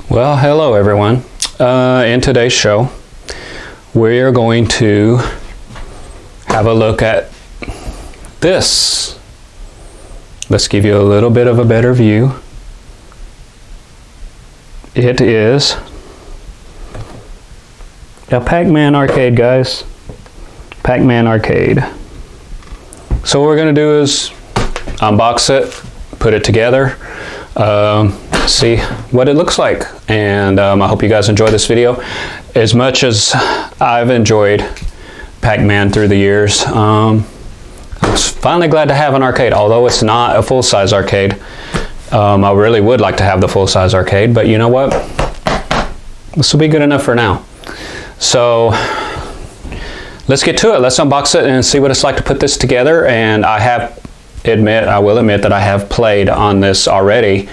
Well, hello everyone. In today's show, we're going to have a look at this. Let's give you a little bit of a better view. It is a Pac-Man arcade, guys. Pac-Man arcade. So what we're going to do is unbox it, put it together, see what it looks like, and I hope you guys enjoy this video as much as I've enjoyed Pac-Man through the years. I was finally glad to have an arcade, although it's not a full-size arcade. I really would like to have the full-size arcade, but you know what? This will be good enough for now. So let's get to it. Let's unbox it and see what it's like to put this together. And I will admit that I have played on this already.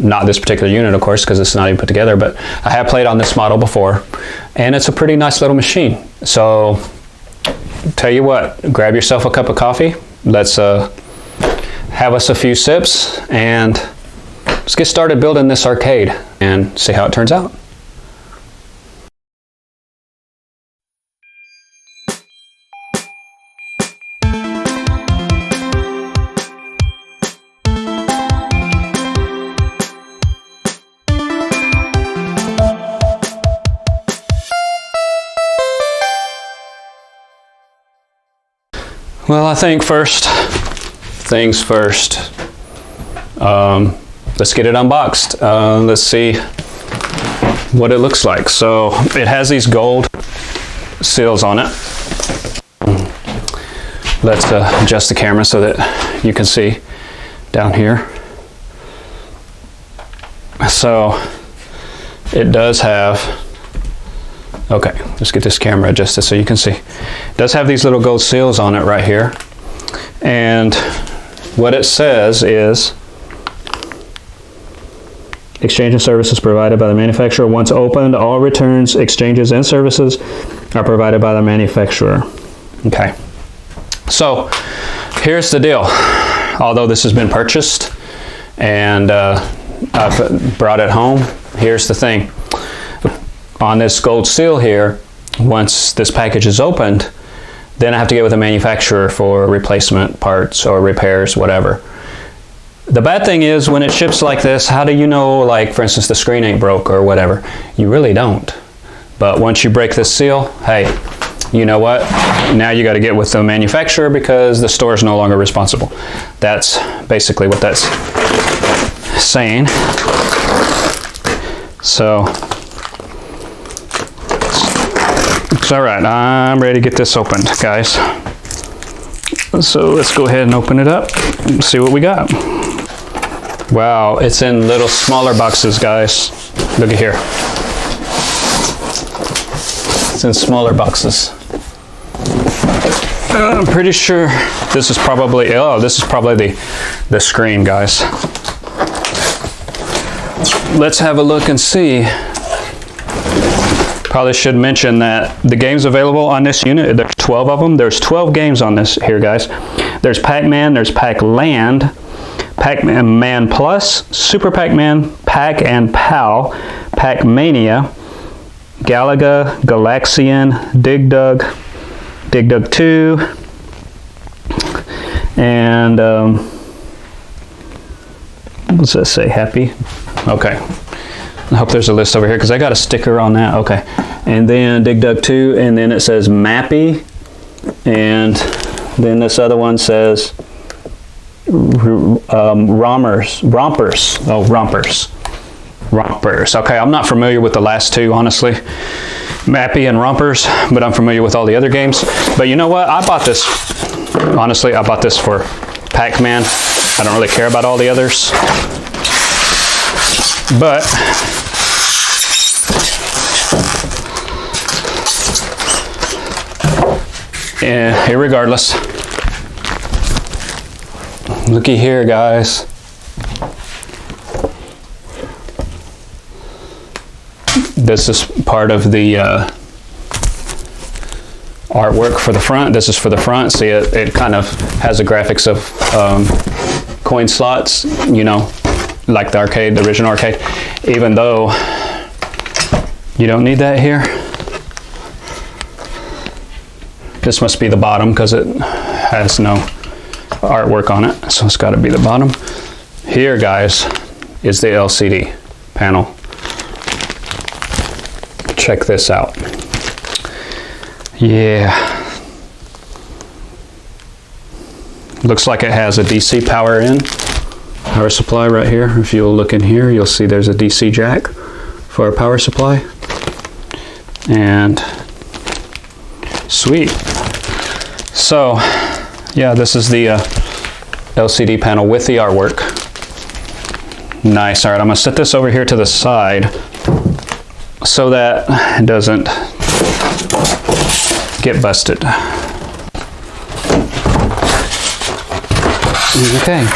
Not this particular unit, of course, because it's not even put together, but I have played on this model before, and it's a pretty nice little machine. So tell you what, grab yourself a cup of coffee. Let's have us a few sips, and let's get started building this arcade and see how it turns out. Well, I think first things first. Let's get it unboxed. Let's see what it looks like. So it has these gold seals on it. Let's adjust the camera so that you can see down here. So it does have, okay, let's get this camera adjusted so you can see. It does have these little gold seals on it right here. And what it says is, exchange and services provided by the manufacturer. Once opened, all returns, exchanges, and services are provided by the manufacturer. Okay. So here's the deal. Although this has been purchased and I've brought it home, here's the thing. On this gold seal here, once this package is opened, then I have to get with the manufacturer for replacement parts or repairs, whatever. The bad thing is when it ships like this, how do you know, like for instance, the screen ain't broke or whatever? You really don't. But once you break this seal, hey, you know what? Now you got to get with the manufacturer because the store is no longer responsible. That's basically what that's saying. So it's all right. I'm ready to get this opened, guys. So let's go ahead and open it up and see what we got. Wow, it's in little smaller boxes, guys. Look at here. It's in smaller boxes. I'm pretty sure this is probably, this is probably the screen, guys. Let's have a look and see. Probably should mention that the games available on this unit, there's 12 of them. There's 12 games on this here, guys. There's Pac-Man, there's Pac-Land, Pac-Man Plus, Super Pac-Man, Pac and Pal, Pac-Mania, Galaga, Galaxian, Dig Dug, Dig Dug 2, and what's that say? Happy? Okay. I hope there's a list over here because I got a sticker on that. Okay. And then Dig Dug 2, and then it says Mappy, and then this other one says Rompers. Oh, Rompers. Okay, I'm not familiar with the last two, honestly. Mappy and Rompers, but I'm familiar with all the other games. But you know what? I bought this, honestly, I bought this for Pac-Man. I don't really care about all the others. But irregardless, looky here, guys. This is part of the artwork for the front. This is for the front. See, it kind of has the graphics of coin slots, you know, like the arcade, the original arcade, even though you don't need that here. This must be the bottom because it has no artwork on it, so it's got to be the bottom. Here, guys, is the LCD panel. Check this out. Yeah. Looks like it has a DC power supply right here. If you'll look in here, you'll see there's a DC jack for a power supply. And sweet. So, yeah, this is the LCD panel with the artwork. Nice. All right, I'm gonna set this over here to the side so that it doesn't get busted. Okay.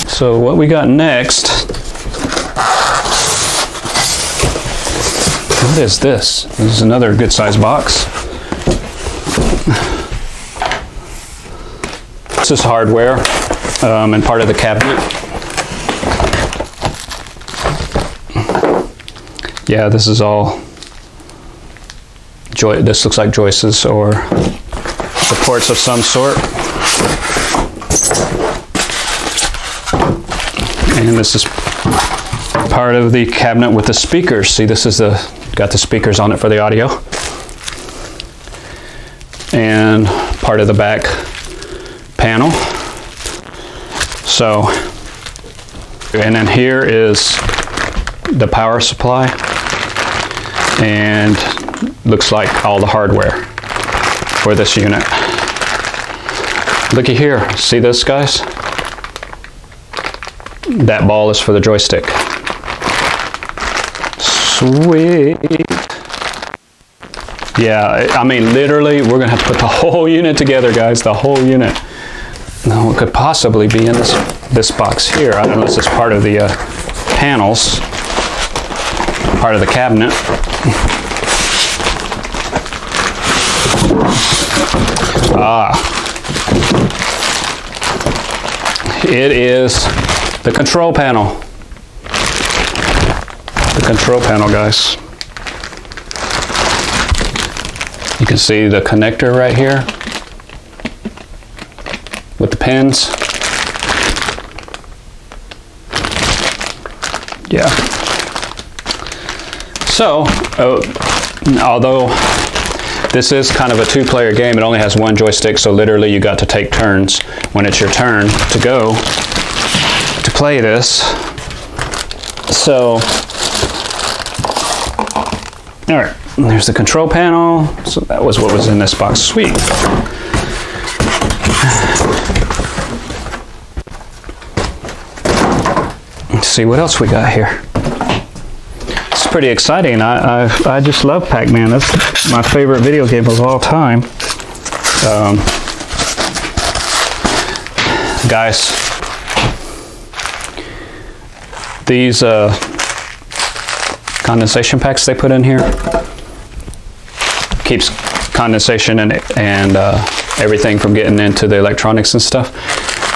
So what we got next? What is this? This is another good sized box. This is hardware and part of the cabinet. Yeah, this is all this looks like joists or supports of some sort. And this is part of the cabinet with the speakers. See, this is got the speakers on it for the audio. And part of the back panel. So, and then here is the power supply. And looks like all the hardware for this unit. Looky here, see this, guys? That ball is for the joystick. Sweet. Yeah, I mean, literally, we're gonna have to put the whole unit together, guys, the whole unit. No, it could possibly be in this box here. I don't know if this is part of the panels, part of the cabinet. It is the control panel. The control panel, guys. You can see the connector right here with the pins. Yeah. So, although this is kind of a two-player game, it only has one joystick, so literally you got to take turns when it's your turn to go to play this. So, all right, there's the control panel. So that was what was in this box. Sweet. Let's see what else we got here. It's pretty exciting. I just love Pac-Man. That's my favorite video game of all time. Guys, these condensation packs they put in here keeps condensation and everything from getting into the electronics and stuff.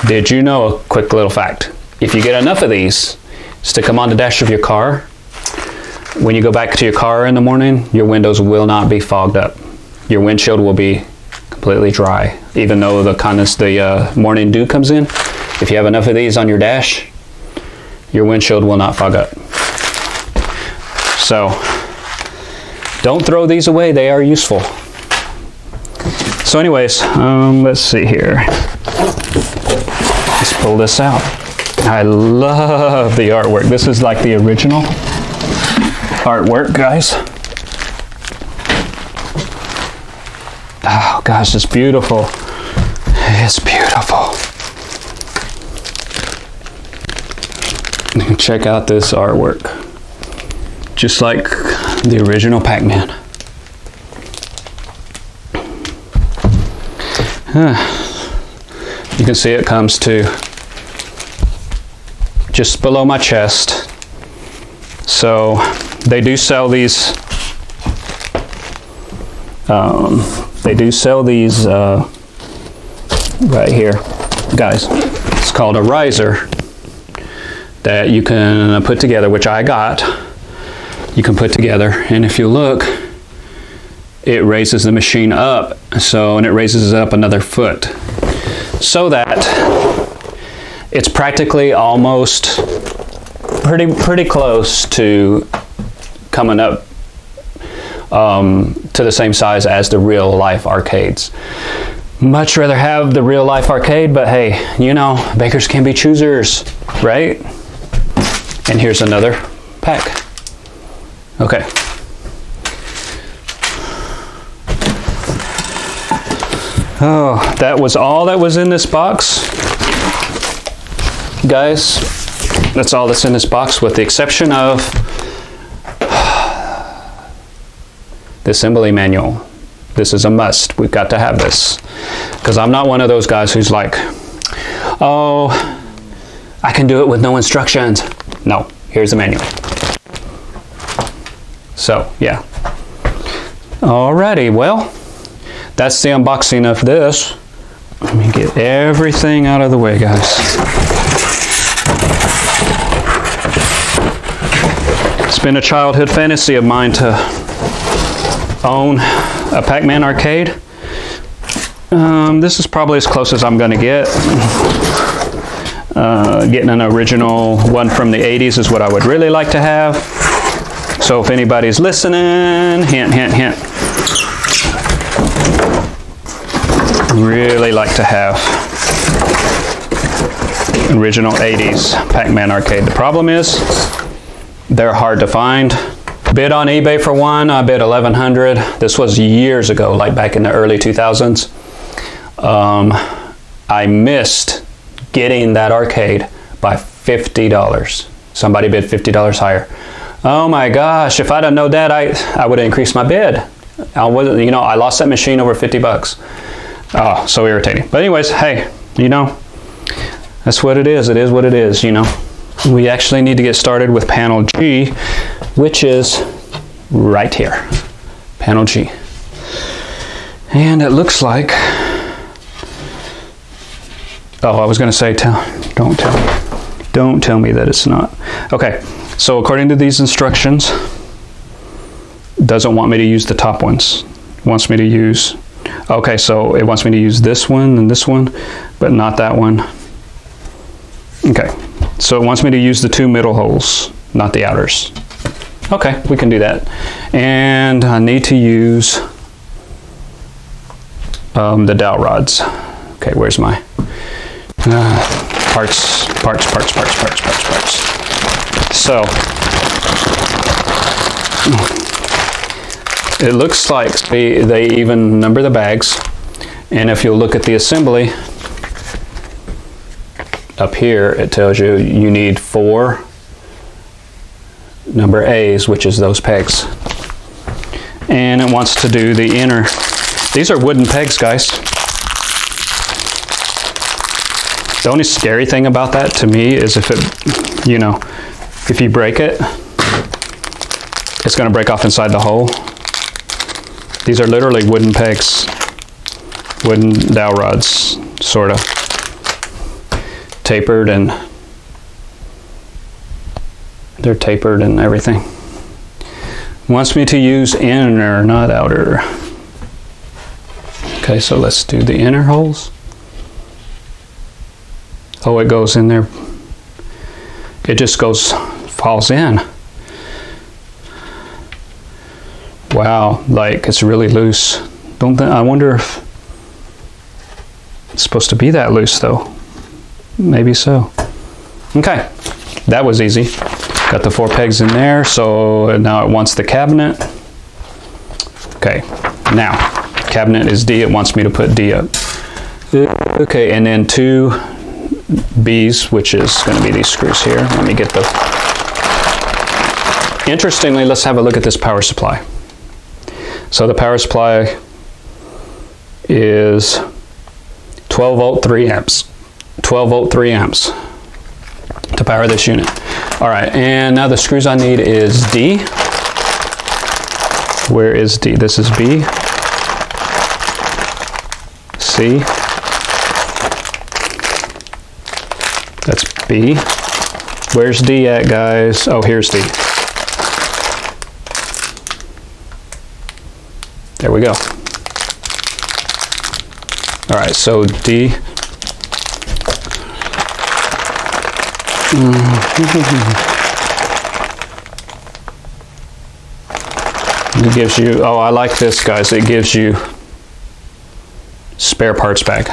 Did you know, a quick little fact, if you get enough of these, stick them on the dash of your car, when you go back to your car in the morning, your windows will not be fogged up. Your windshield will be completely dry, even though the morning dew comes in. If you have enough of these on your dash, your windshield will not fog up. So, don't throw these away, they are useful. So anyways, let's see here. Let's pull this out. I love the artwork. This is like the original artwork, guys. Oh gosh, it's beautiful. It's beautiful. You can check out this artwork. Just like the original Pac-Man. You can see it comes to just below my chest. So they do sell these. They do sell these right here, guys. It's called a riser. that you can put together, which I got. You can put together, and if you look, it raises the machine up, and it raises it up another foot, so that it's practically almost pretty close to coming up to the same size as the real life arcades. Much rather have the real life arcade, but hey, you know, bakers can be choosers, right? And here's another pack. Okay. Oh, that was all that was in this box. Guys, that's all that's in this box, with the exception of the assembly manual. This is a must. We've got to have this. Because I'm not one of those guys who's like, oh, I can do it with no instructions. No, here's the manual. So, yeah. Alrighty, well, that's the unboxing of this. Let me get everything out of the way, guys. It's been a childhood fantasy of mine to own a Pac-Man arcade. This is probably as close as I'm going to get. Getting an original one from the 80s is what I would really like to have. So if anybody's listening, hint, hint, hint. Really like to have original 80s Pac-Man arcade. The problem is they're hard to find. Bid on eBay for one, I bid $1,100. This was years ago, like back in the early 2000s. I missed getting that arcade by $50. Somebody bid $50 higher. Oh my gosh, if I'd have known that, I would have increased my bid. I lost that machine over 50 bucks. Oh, so irritating. But anyways, hey, you know, that's what it is. It is what it is, you know. We actually need to get started with panel G, which is right here. Panel G. And it looks like, oh, I was going to say, don't tell me that it's not. Okay, so according to these instructions, it doesn't want me to use the top ones. It wants me to use, okay, so it wants me to use this one and this one, but not that one. Okay, so it wants me to use the two middle holes, not the outers. Okay, we can do that. And I need to use the dowel rods. Okay, where's my parts. So it looks like they even number the bags, and if you'll look at the assembly up here, it tells you you need 4 number A's, which is those pegs, and it wants to do the inner. These are wooden pegs, guys. The only scary thing about that to me is if it, you know, if you break it, it's going to break off inside the hole. These are literally wooden pegs, wooden dowel rods, sort of tapered, and they're tapered and everything. Wants me to use inner, not outer. Okay, so let's do the inner holes. Oh, it goes in there. It just falls in. Wow, like it's really loose. I wonder if it's supposed to be that loose though. Maybe so. Okay, that was easy. Got the 4 pegs in there, so now it wants the cabinet. Okay, now cabinet is D. It wants me to put D up. Okay, and then 2 B's, which is going to be these screws here. Let me get the... Interestingly, let's have a look at this power supply. So the power supply is 12 volt 3 amps. 12 volt 3 amps to power this unit. All right, and now the screws I need is D. Where is D? This is B. C. That's B. Where's D at, guys? Oh, here's D. There we go. All right, so D. It gives you, oh, I like this, guys. It gives you spare parts bag.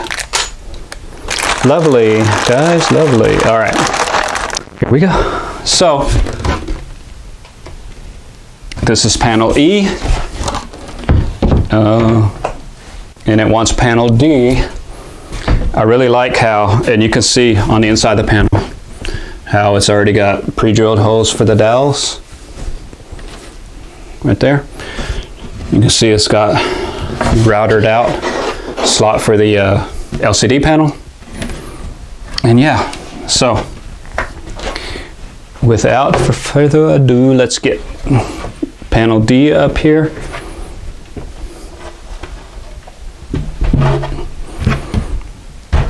Lovely, guys, lovely. All right, here we go. So, this is panel E. And it wants panel D. I really like how, and you can see on the inside of the panel, how it's already got pre-drilled holes for the dowels. Right there. You can see it's got routed out slot for the LCD panel. And yeah, so without further ado, let's get panel D up here.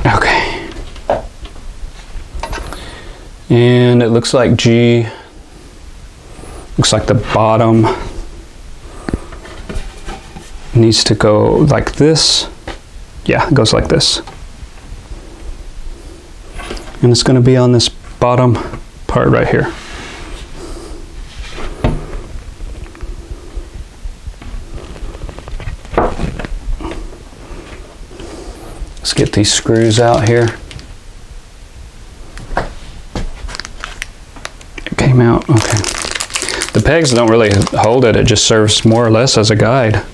Okay. And it looks like G, looks like the bottom needs to go like this. Yeah, it goes like this. And it's going to be on this bottom part right here. Let's get these screws out here. It came out, okay. The pegs don't really hold it, it just serves more or less as a guide.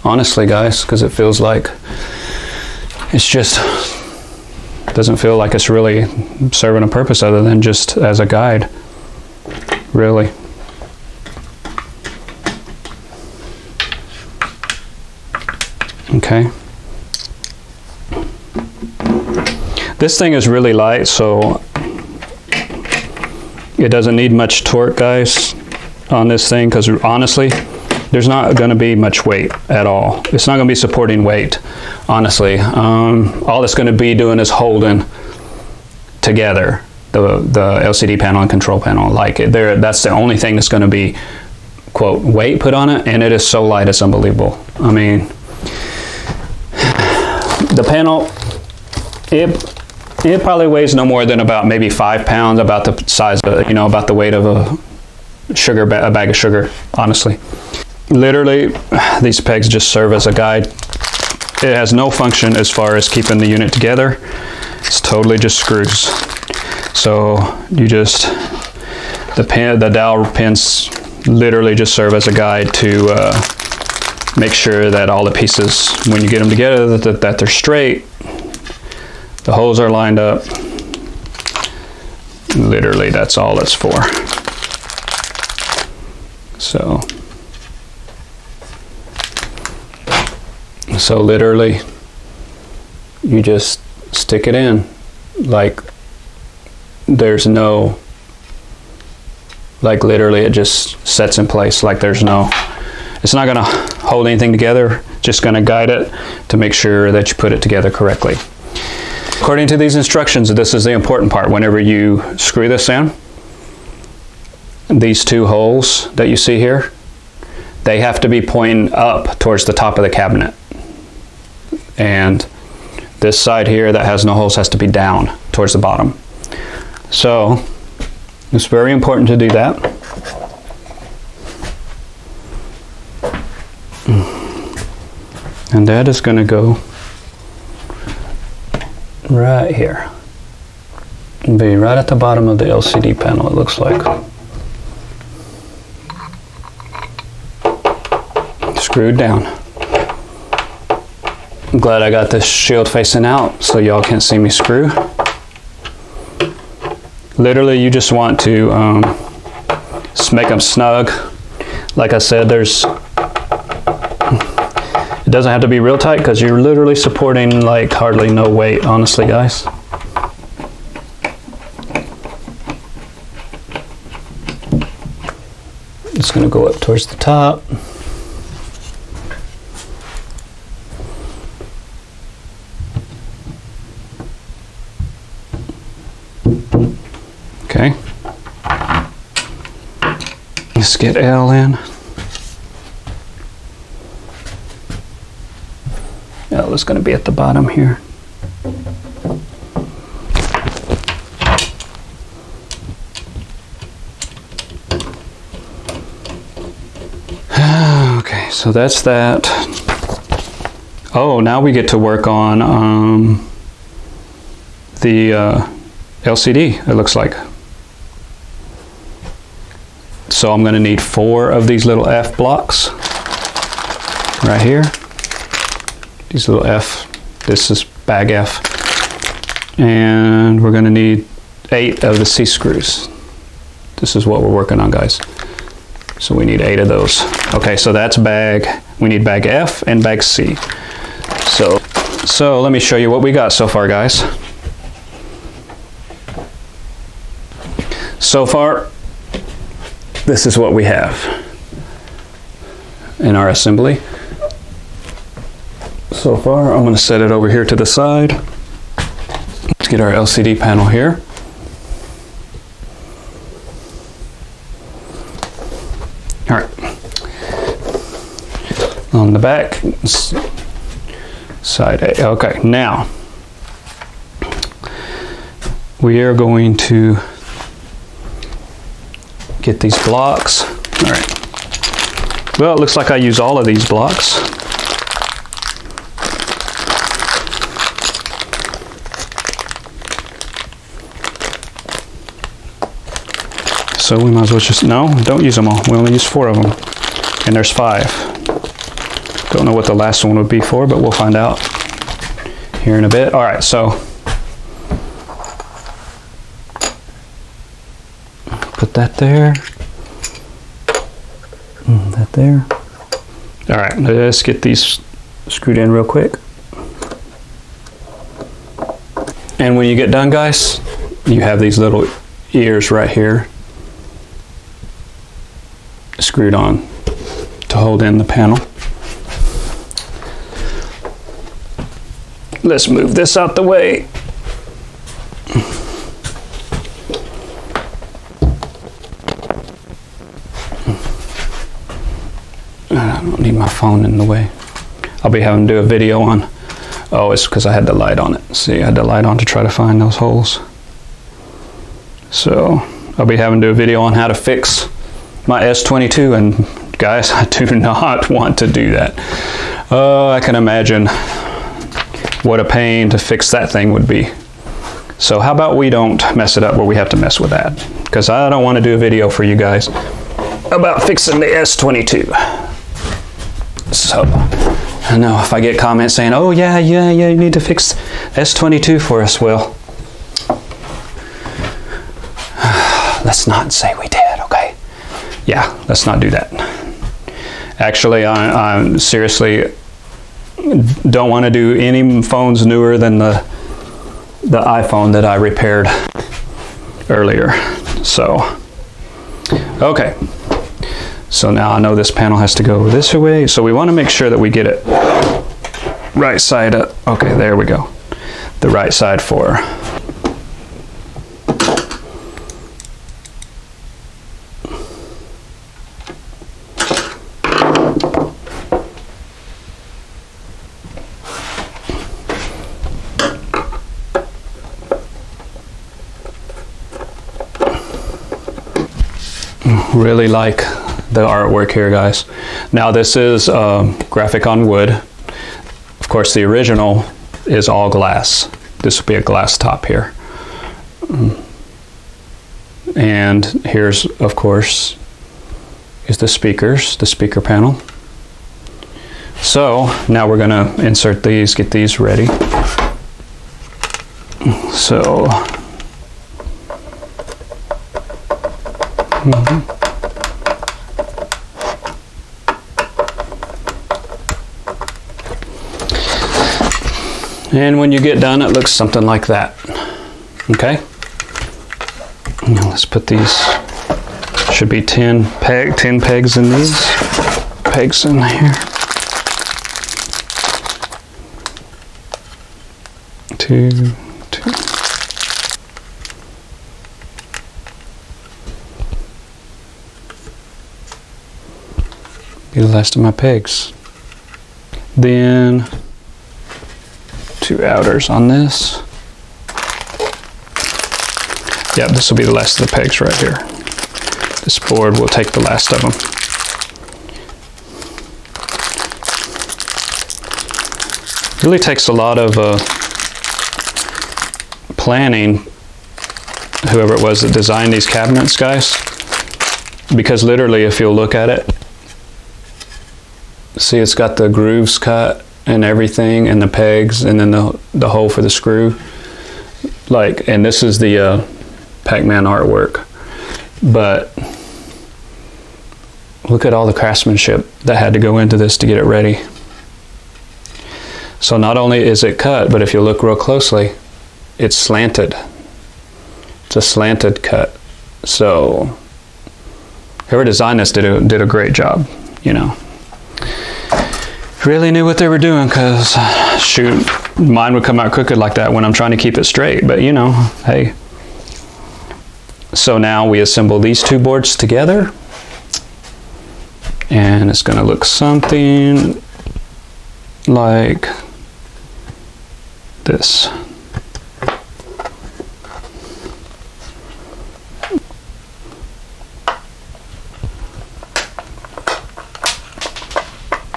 Honestly, guys, because it feels like it's just, doesn't feel like it's really serving a purpose other than just as a guide, really. Okay. This thing is really light, so it doesn't need much torque, guys, on this thing, because honestly, there's not going to be much weight at all. It's not going to be supporting weight, honestly. All it's going to be doing is holding together the LCD panel and control panel. Like that's the only thing that's going to be, quote, weight put on it, and it is so light, it's unbelievable. I mean, the panel, it probably weighs no more than about maybe 5 pounds, about the size of, about the weight of a bag of sugar, honestly. Literally, these pegs just serve as a guide. It has no function as far as keeping the unit together. It's totally just screws. So you just, the dowel pins literally just serve as a guide to make sure that all the pieces, when you get them together, that they're straight. The holes are lined up. Literally, that's all it's for. So literally, you just stick it in. Like, there's no, like literally it just sets in place. Like there's no, it's not gonna hold anything together, just gonna guide it to make sure that you put it together correctly. According to these instructions, this is the important part. Whenever you screw this in, these two holes that you see here, they have to be pointing up towards the top of the cabinet. And this side here that has no holes has to be down towards the bottom. So it's very important to do that. And that is going to go right here. It'll be right at the bottom of the LCD panel, it looks like. Screwed down. I'm glad I got this shield facing out so y'all can't see me screw. Literally, you just want to make them snug. Like I said, it doesn't have to be real tight because you're literally supporting like hardly no weight, honestly, guys. It's going to go up towards the top. Okay. Let's get L in. L is going to be at the bottom here. Okay, so that's that. Oh, now we get to work on the LCD, it looks like. So I'm going to need 4 of these little F blocks right here. These little F, this is bag F. And we're going to need 8 of the C screws. This is what we're working on, guys. So we need 8 of those. Okay, so that's bag, we need bag F and bag C. So let me show you what we got so far, guys. So far, this is what we have in our assembly. So far, I'm going to set it over here to the side. Let's get our LCD panel here. All right. On the back, side A. Okay, now we are going to get these blocks. All right. Well, it looks like I use all of these blocks. So we might as well just, no, don't use them all. We only use 4 of them. And there's 5. Don't know what the last one would be for, but we'll find out here in a bit. All right, so put that there. That there. All right, let's get these screwed in real quick. And when you get done, guys, you have these little ears right here screwed on to hold in the panel. Let's move this out the way. I don't need my phone in the way. I'll be having to do a video on, oh, it's because I had the light on it. See, I had the light on to try to find those holes. So I'll be having to do a video on how to fix my S22, and guys, I do not want to do that. Oh, I can imagine what a pain to fix that thing would be. So how about we don't mess it up where we have to mess with that? Because I don't want to do a video for you guys about fixing the S22. So I know if I get comments saying, oh yeah, you need to fix S22 for us, well, let's not say we did, okay? Yeah, let's not do that. Actually, I seriously don't want to do any phones newer than the iPhone that I repaired earlier. So, okay. So now I know this panel has to go this way. So we want to make sure that we get it right side up. Okay, there we go. The right side for. Really like the artwork here, guys. Now this is graphic on wood. Of course, the original is all glass. This will be a glass top here. And here's, of course, is the speakers, the speaker panel. So now we're gonna insert these, get these ready. So, and when you get done, it looks something like that. Okay? Now let's put these, should be 10 pegs in these. Pegs in here. 2, 2. Be the last of my pegs. Then 2 outers on this. Yep, this will be the last of the pegs right here. This board will take the last of them. Really takes a lot of planning, whoever it was that designed these cabinets, guys, because literally if you'll look at it, see it's got the grooves cut and everything, and the pegs, and then the hole for the screw, like, and this is the Pac-Man artwork, but look at all the craftsmanship that had to go into this to get it ready. So not only is it cut, but if you look real closely, it's slanted. It's a slanted cut. So whoever designed this did a great job, you know. Really knew what they were doing, because shoot, mine would come out crooked like that when I'm trying to keep it straight, but you know, hey. So now we assemble these 2 boards together, and it's going to look something like this.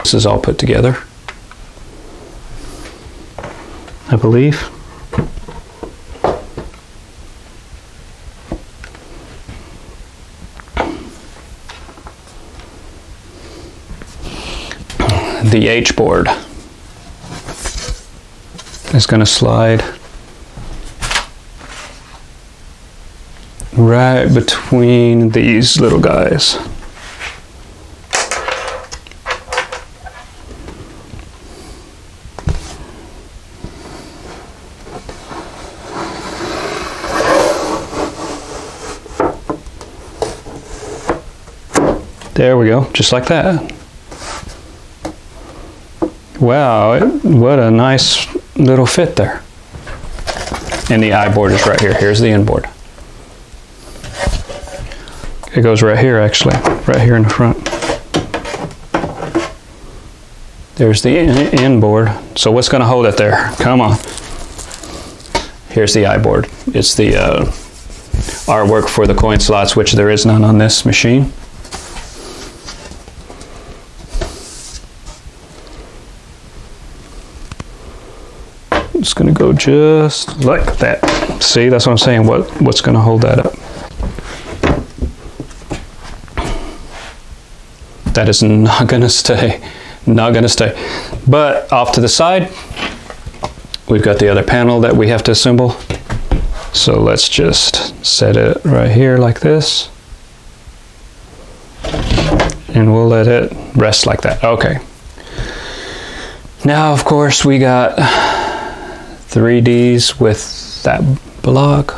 This is all put together, I believe. The H board is going to slide right between these little guys. There we go, just like that. Wow, what a nice little fit there. And the I board is right here. Here's the end board. It goes right here, actually, right here in the front. There's the end board. So what's going to hold it there? Come on. Here's the I board. It's the artwork for the coin slots, which there is none on this machine. It's going to go just like that. See, that's what I'm saying. What's going to hold that up? That is not going to stay. Not going to stay. But off to the side, we've got the other panel that we have to assemble. So let's just set it right here like this. And we'll let it rest like that. Okay. Now, of course, we got 3Ds with that block.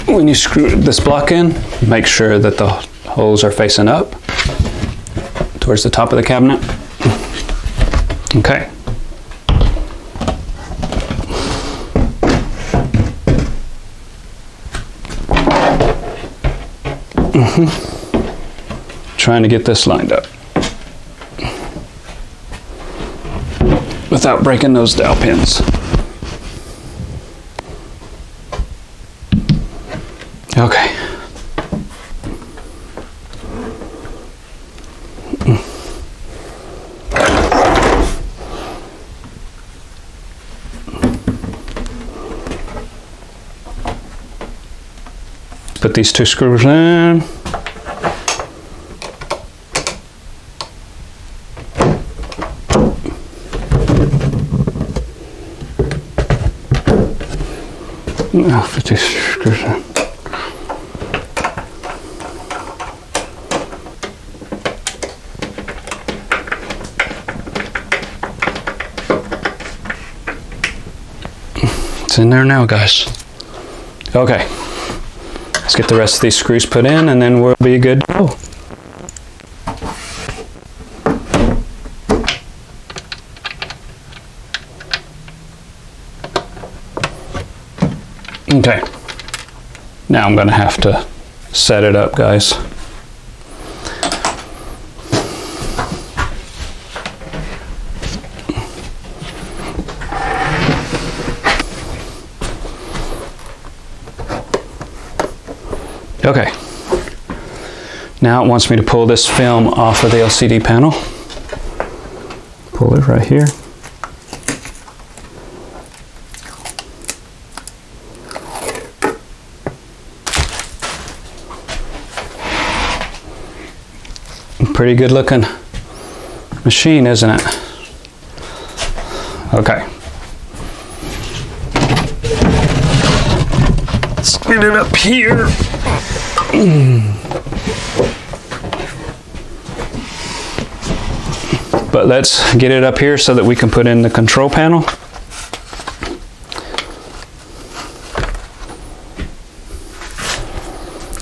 When you screw this block in, make sure that the holes are facing up towards the top of the cabinet. Okay. Trying to get this lined up without breaking those dowel pins. Okay. Put these 2 screws in. I'll put these screws in. It's in there now, guys. Okay. Let's get the rest of these screws put in, and then we'll be good to go. Okay, now I'm gonna have to set it up, guys. Okay, now it wants me to pull this film off of the LCD panel. Pull it right here. Pretty good looking machine, isn't it? Okay. Let's get it up here. But let's get it up here so that we can put in the control panel.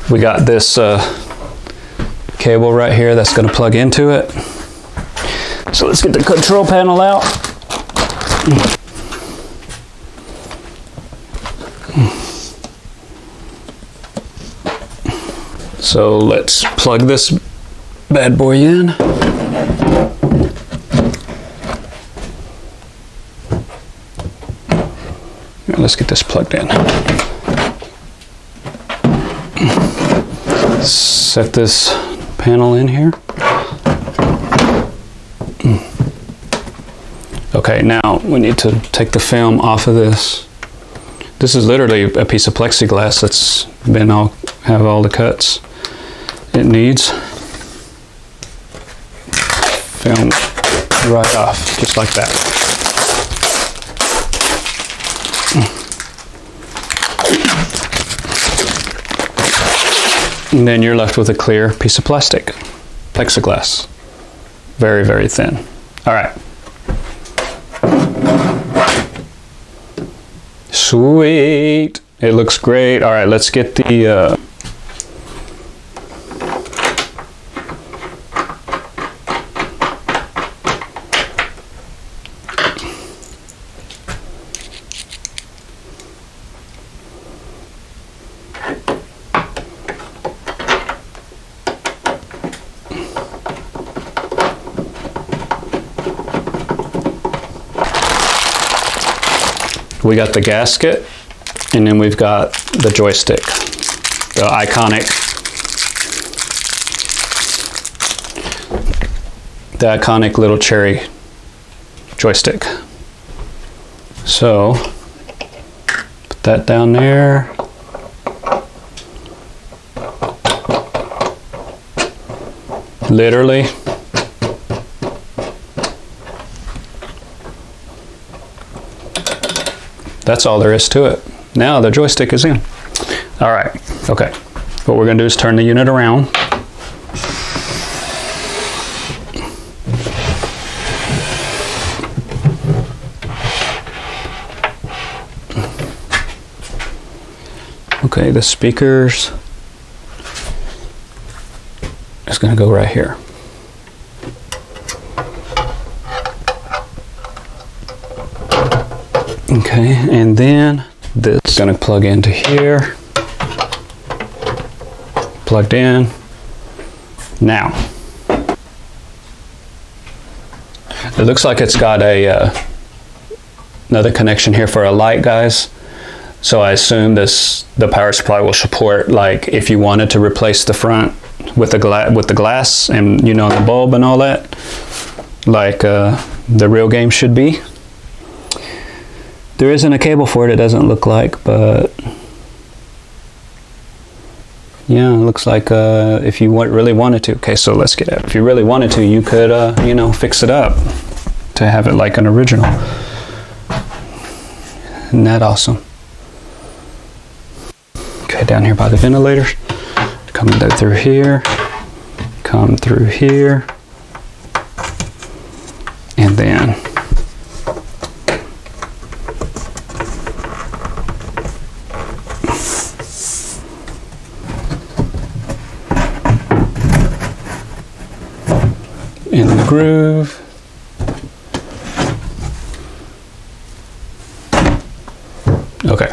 We got this cable right here that's going to plug into it. So let's get the control panel out. So let's plug this bad boy in. Let's get this plugged in. Set this panel in here. Okay, now we need to take the film off of this. This is literally a piece of plexiglass that's been have all the cuts it needs. Film right off, just like that. And then you're left with a clear piece of plastic, plexiglass. Very, very thin. All right. Sweet. It looks great. All right, let's get the we got the gasket, and then we've got the joystick, the iconic little cherry joystick. So put that down there. Literally. That's all there is to it. Now the joystick is in. All right, okay. What we're gonna do is turn the unit around. Okay, the speakers is gonna go right here. Okay, and then this is going to plug into here. Plugged in. Now, it looks like it's got a another connection here for a light, guys. So I assume the power supply will support, like, if you wanted to replace the front with the glass and, you know, the bulb and all that, like the real game should be. There isn't a cable for it, it doesn't look like, but yeah, it looks like if you really wanted to. Okay, so let's get it. If you really wanted to, you could, you know, fix it up to have it like an original. Isn't that awesome? Okay, down here by the ventilators. Come through here. Come through here. And then in the groove. Okay.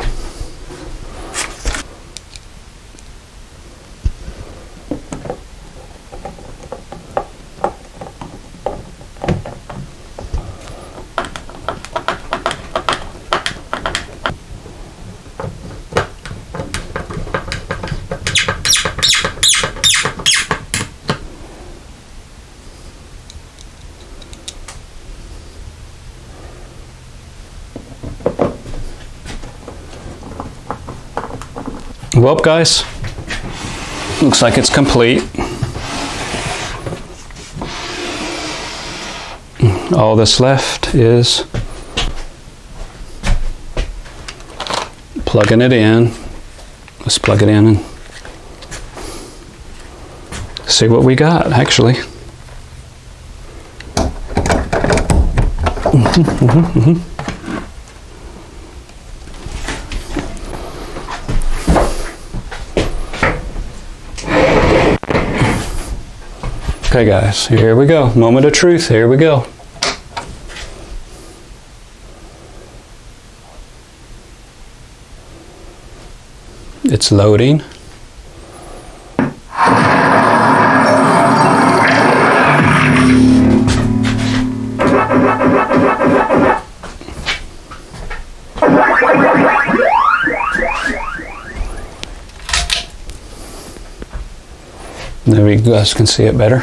Well, guys, looks like it's complete. All that's left is plugging it in. Let's plug it in and see what we got, actually. Okay, guys, here we go. Moment of truth. Here we go. It's loading. There you guys can see it better.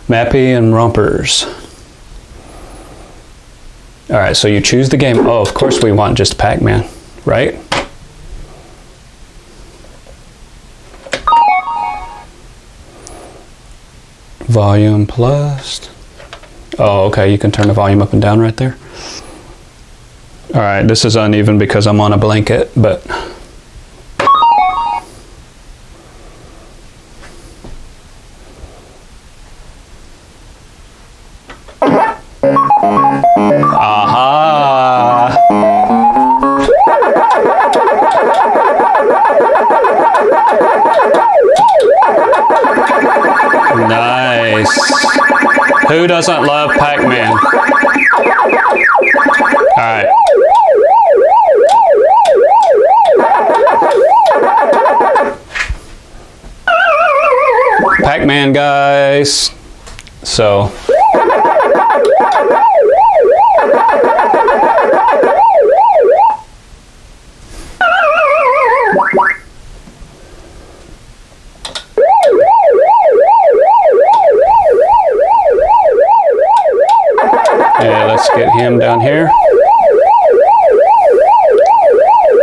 Mappy and rompers. All right, so you choose the game. Oh, of course we want just Pac-Man, right? Volume plus. Oh, okay, you can turn the volume up and down right there. All right, this is uneven because I'm on a blanket, but aha! Nice. Who doesn't love Pac-Man? All right. Pac-Man, guys. So. Yeah, let's get him down here.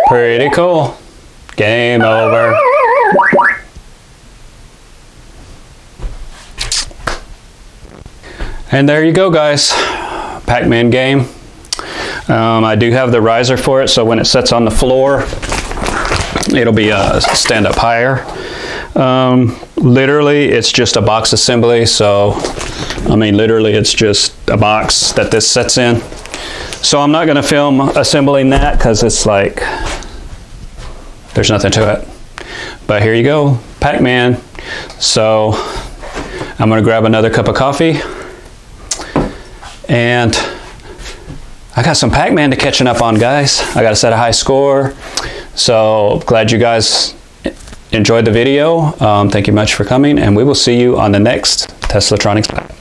Pretty cool. Game over. And there you go, guys. Pac-Man game. I do have the riser for it, so when it sits on the floor, it'll be stand up higher. Literally, it's just a box assembly, so I mean, literally, it's just a box that this sits in. So I'm not going to film assembling that because it's like there's nothing to it. But here you go, Pac-Man. So I'm going to grab another cup of coffee. And I got some Pac-Man to catching up on, guys. I got to set a high score. So glad you guys enjoyed the video. Thank you much for coming, and we will see you on the next Teslatronixlab.